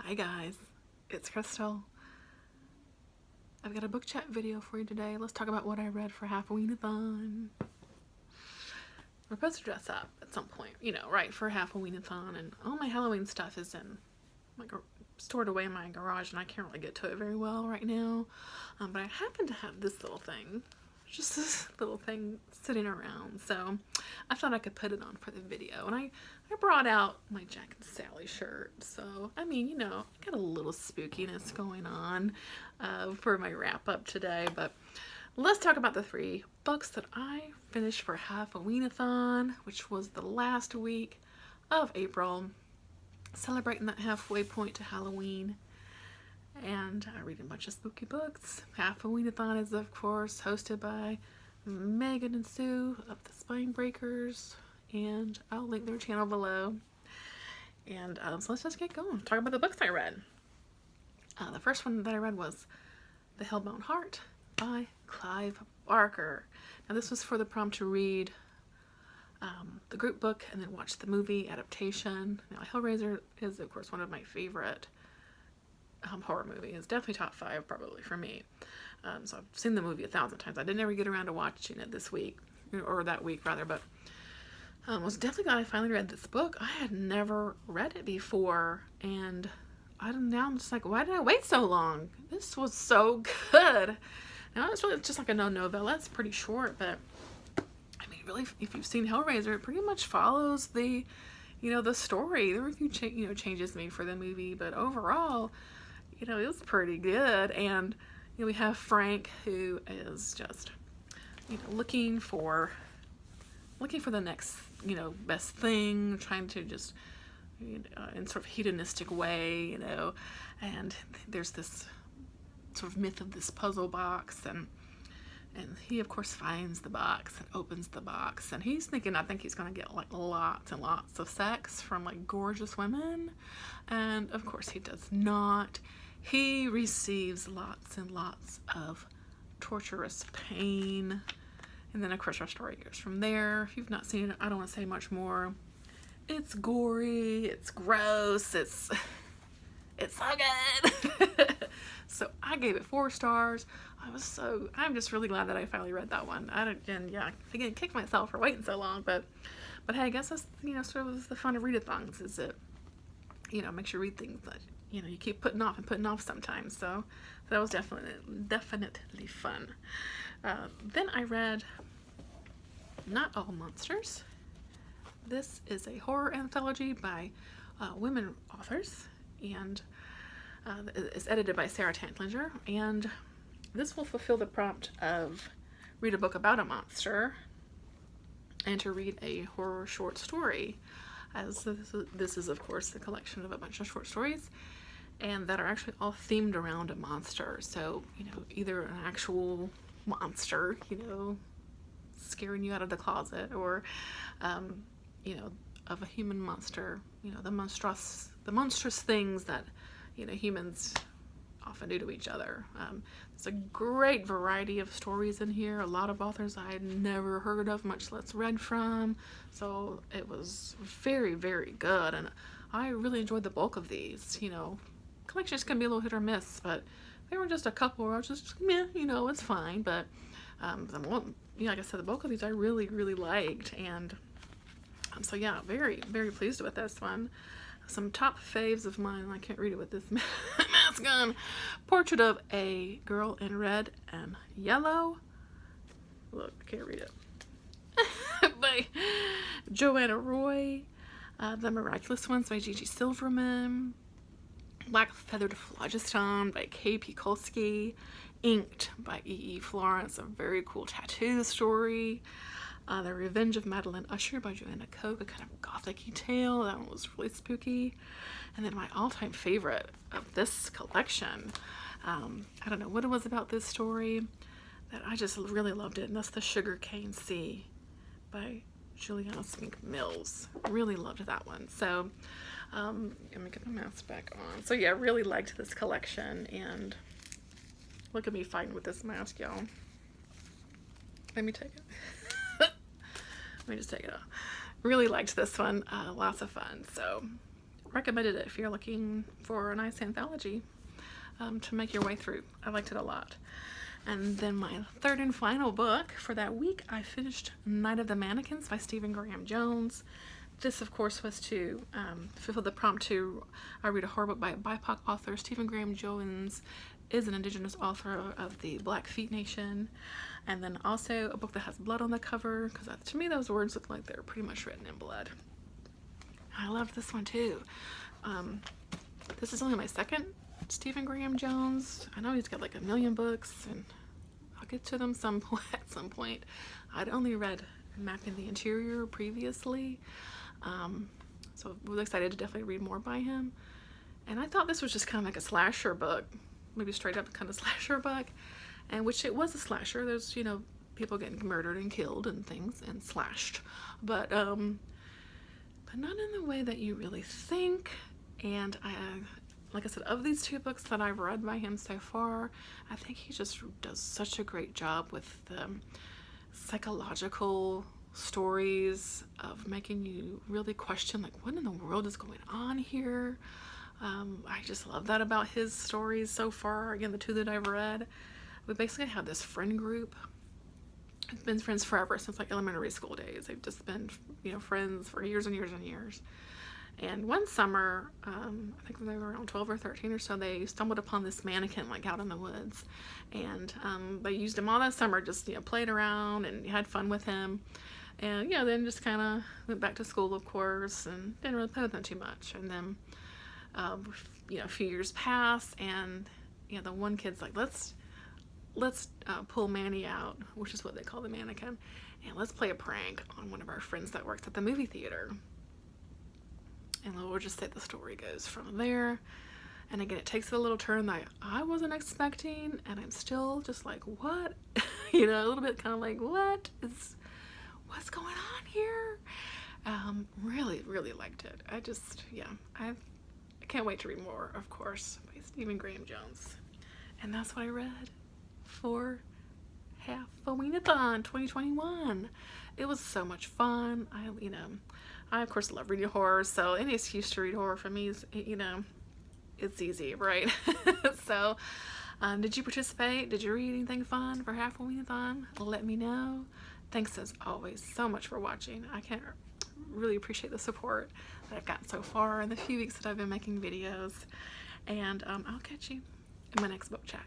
Hi guys, it's Crystal. I've got a book chat video for you today. Let's talk about what I read for Halfoween-A-Thon. We're supposed to dress up at some point, you know, right, for Halfoween-A-Thon, and all my Halloween stuff is stored away in my garage, and I can't really get to it very well right now. But I happen to have this little thing, just this little thing sitting around, so I thought I could put it on for the video. And I brought out my Jack and Sally shirt, so I mean, you know, I got a little spookiness going on for my wrap up today. But let's talk about the 3 books that I finished for Halfoween-A-Thon, which was the last week of April, celebrating that halfway point to Halloween. And I read a bunch of spooky books. Halfoween-A-Thon is, of course, hosted by Megan and Sue of the Spine Breakers, and I'll link their channel below. And so let's just get going. Talk about the books I read. The first one that I read was The Hellbound Heart by Clive Barker. Now this was for the prompt to read the group book and then watch the movie adaptation. Now Hellraiser is, of course, one of my favorite horror movies. It's definitely top 5 probably for me. So I've seen the movie 1,000 times. I didn't ever get around to watching it this week, or that week rather, but I was definitely glad I finally read this book. I had never read it before, and now I'm just like, why did I wait so long? This was so good. Now it's really just like a novella. It's pretty short, but I mean, really, if you've seen Hellraiser, it pretty much follows the, you know, the story. There were a few changes made for the movie, but overall, you know, it was pretty good. And you know, we have Frank, who is just, you know, looking for the next, you know, best thing, trying to just, you know, in sort of hedonistic way, you know. And there's this sort of myth of this puzzle box, and he of course finds the box and opens the box, and he's thinking, I think he's gonna get like lots and lots of sex from like gorgeous women, and of course he does not. He receives lots and lots of torturous pain, and then of course our story goes from there. If you've not seen it, I don't want to say much more. It's gory, it's gross, it's so good. So I gave it 4 stars. I'm just really glad that I finally read that one. I didn't kick myself for waiting so long, but hey, I guess that's, you know, sort of the fun of readathons, is it, you know, makes you read things that, you know, you keep putting off sometimes. So that was definitely fun. Then I read Not All Monsters. This is a horror anthology by women authors, and it's edited by Sara Tantlinger, and this will fulfill the prompt of read a book about a monster and to read a horror short story, as this is of course the collection of a bunch of short stories, and that are actually all themed around a monster. So, you know, either an actual monster, you know, scaring you out of the closet, or you know, of a human monster, you know, the monstrous things that, you know, humans often do to each other. There's a great variety of stories in here. A lot of authors I had never heard of, much less read from. So it was very, very good, and I really enjoyed the bulk of these. You know, collections can be a little hit or miss, but there were just a couple where I was just, meh, you know, it's fine. But you know, like I said, the bulk of these I really, really liked, and so yeah, very, very pleased with this one. Some top faves of mine, and I can't read it with this mask on. Portrait of a Girl in Red and Yellow. Look, I can't read it. By Joanna Roy. The Miraculous Ones by Gigi Silverman. Black Feathered Phlogiston by K.P. Kulski. Inked by E.E. Florence, a very cool tattoo story. The Revenge of Madeline Usher by Joanna Koch, a kind of gothic-y tale. That one was really spooky. And then my all-time favorite of this collection, I don't know what it was about this story that I just really loved it, and that's The Sugarcane Sea by Juliana Spink Mills. Really loved that one. So let me get my mask back on. So yeah, really liked this collection, and look at me fighting with this mask, y'all. Let me take it. Let me just take it off. Really liked this one. Lots of fun. So recommended it if you're looking for a nice anthology to make your way through. I liked it a lot. And then my third and final book for that week, I finished Night of the Mannequins by Stephen Graham Jones. This, of course, was to fulfill the prompt to read a horror book by a BIPOC author. Stephen Graham Jones is an indigenous author of the Blackfeet Nation. And then also a book that has blood on the cover, because to me those words look like they're pretty much written in blood. I loved this one too. This is only my second Stephen Graham Jones. I know he's got like a million books, and I'll get to them at some point. I'd only read Mapping the Interior previously, so I was excited to definitely read more by him. And I thought this was just kind of like a slasher book, maybe straight up kind of slasher book, and which it was a slasher. There's, you know, people getting murdered and killed and things and slashed, but not in the way that you really think. And like I said, of these two books that I've read by him so far, I think he just does such a great job with the psychological stories of making you really question, like, what in the world is going on here? I just love that about his stories so far. Again, the two that I've read, we basically have this friend group. We've been friends forever, since like elementary school days. They've just been, you know, friends for years and years and years. And one summer, I think they were around 12 or 13 or so, they stumbled upon this mannequin like out in the woods, and they used him all that summer, just, you know, played around and had fun with him. And, you know, then just kind of went back to school, of course, and didn't really play with him too much. And then, you know, a few years pass, and, you know, the one kid's like, let's pull Manny out, which is what they call the mannequin, and let's play a prank on one of our friends that works at the movie theater. And we'll just say the story goes from there. And again, it takes a little turn that I wasn't expecting, and I'm still just like, what? You know, a little bit kind of like, what's going on here? Really, really liked it. I can't wait to read more, of course, by Stephen Graham Jones. And that's what I read for Halfoween-A-Thon 2021. It was so much fun. I of course love reading horror, so any excuse to read horror for me is, you know, it's easy, right? So, did you participate? Did you read anything fun for Halfoween-A-Thon? Let me know. Thanks as always so much for watching. I can't really appreciate the support that I've gotten so far in the few weeks that I've been making videos. And I'll catch you in my next book chat.